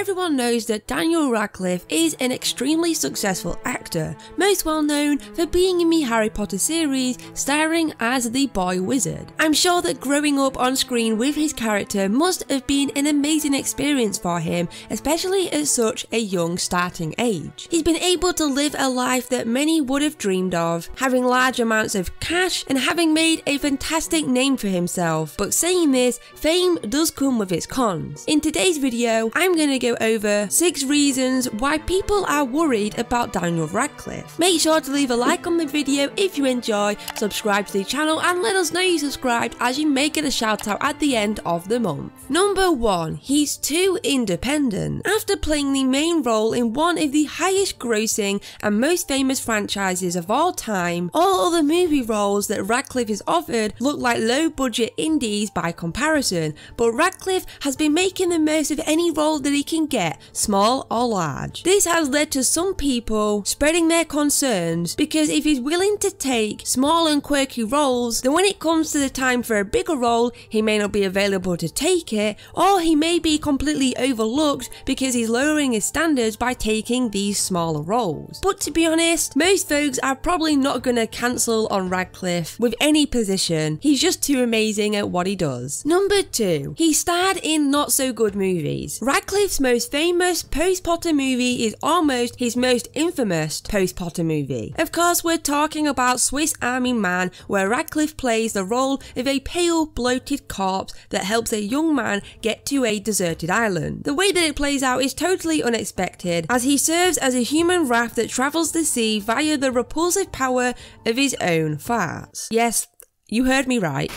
everyone knows that Daniel Radcliffe is an extremely successful actor, most well known for being in the Harry Potter series, starring as the boy wizard. I'm sure that growing up on screen with his character must have been an amazing experience for him, especially at such a young starting age. He's been able to live a life that many would have dreamed of, having large amounts of cash and having made a fantastic name for himself. But saying this, fame does come with its cons. In today's video, I'm going to go over 6 reasons why people are worried about Daniel Radcliffe. Make sure to leave a like on the video if you enjoy, subscribe to the channel and let us know you subscribed, as you may get a shout out at the end of the month. Number 1. He's too independent. After playing the main role in one of the highest grossing and most famous franchises of all time, all other movie roles that Radcliffe is offered look like low budget indies by comparison, but Radcliffe has been making the most of any role that he can get, small or large. This has led to some people spreading their concerns, because if he's willing to take small and quirky roles, then when it comes to the time for a bigger role, he may not be available to take it, or he may be completely overlooked because he's lowering his standards by taking these smaller roles. But to be honest, most folks are probably not gonna cancel on Radcliffe with any position. He's just too amazing at what he does. Number 2. He starred in not so good movies. Radcliffe's most famous post-Potter movie is almost his most infamous post-Potter movie. Of course, we're talking about Swiss Army Man, where Radcliffe plays the role of a pale, bloated corpse that helps a young man get to a deserted island. The way that it plays out is totally unexpected, as he serves as a human raft that travels the sea via the repulsive power of his own farts. Yes, you heard me right.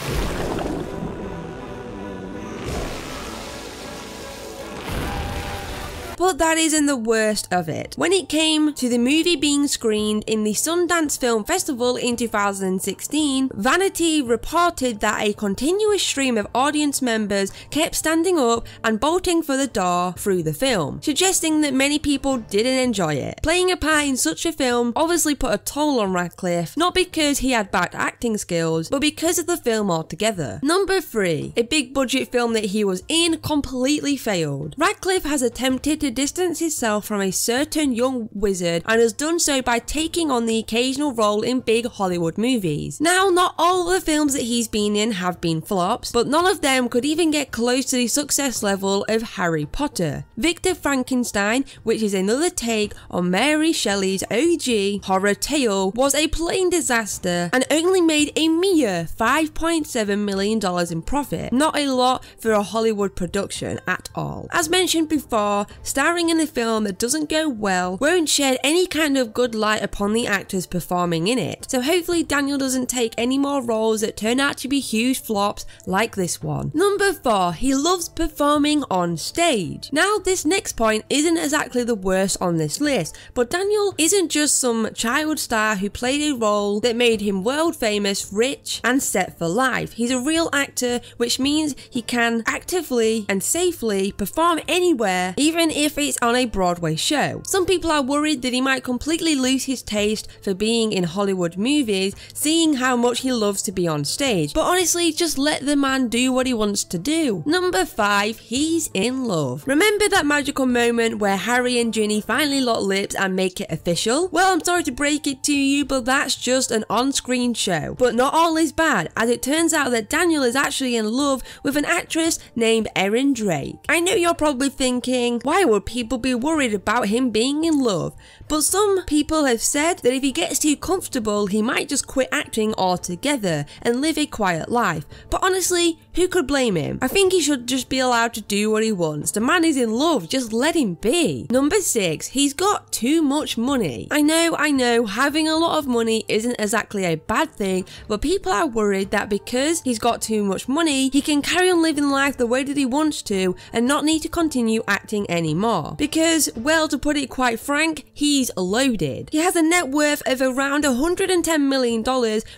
But that isn't the worst of it. When it came to the movie being screened in the Sundance Film Festival in 2016, Vanity reported that a continuous stream of audience members kept standing up and bolting for the door through the film, suggesting that many people didn't enjoy it. Playing a part in such a film obviously put a toll on Radcliffe, not because he had bad acting skills, but because of the film altogether. Number 3. A big budget film that he was in completely failed. Radcliffe has attempted to distance himself from a certain young wizard, and has done so by taking on the occasional role in big Hollywood movies. Now, not all the films that he's been in have been flops, but none of them could even get close to the success level of Harry Potter. Victor Frankenstein, which is another take on Mary Shelley's OG horror tale, was a plain disaster and only made a mere $5.7 million in profit. Not a lot for a Hollywood production at all. As mentioned before, starring in a film that doesn't go well won't shed any kind of good light upon the actors performing in it, so hopefully Daniel doesn't take any more roles that turn out to be huge flops like this one. Number 4. He loves performing on stage. Now, this next point isn't exactly the worst on this list, but Daniel isn't just some child star who played a role that made him world famous, rich and set for life. He's a real actor, which means he can actively and safely perform anywhere, even if it's on a Broadway show. Some people are worried that he might completely lose his taste for being in Hollywood movies, seeing how much he loves to be on stage, but honestly, just let the man do what he wants to do. Number 5. He's in love. Remember that magical moment where Harry and Ginny finally lock lips and make it official? Well, I'm sorry to break it to you, but that's just an on-screen show. But not all is bad, as it turns out that Daniel is actually in love with an actress named Erin Drake. I know you're probably thinking, why would people be worried about him being in love? But some people have said that if he gets too comfortable, he might just quit acting altogether and live a quiet life. But honestly, who could blame him? I think he should just be allowed to do what he wants. The man is in love, just let him be. Number 6. He's got too much money. I know, having a lot of money isn't exactly a bad thing, but people are worried that because he's got too much money, he can carry on living life the way that he wants to and not need to continue acting anymore. Because, well, to put it quite frank, he's loaded. He has a net worth of around $110 million,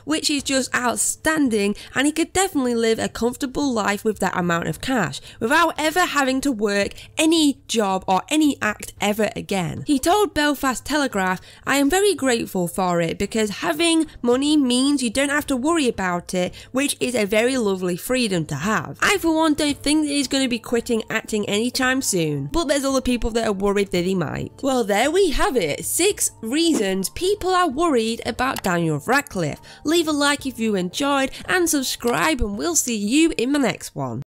which is just outstanding, and he could definitely live a comfortable life with that amount of cash without ever having to work any job or any act ever again. He told Belfast Telegraph, "I am very grateful for it because having money means you don't have to worry about it, which is a very lovely freedom to have. I for one don't think that he's going to be quitting acting anytime soon, but there's a the people that are worried that he might. Well, there we have it. 6 reasons people are worried about Daniel Radcliffe. Leave a like if you enjoyed and subscribe, and we'll see you in the next one.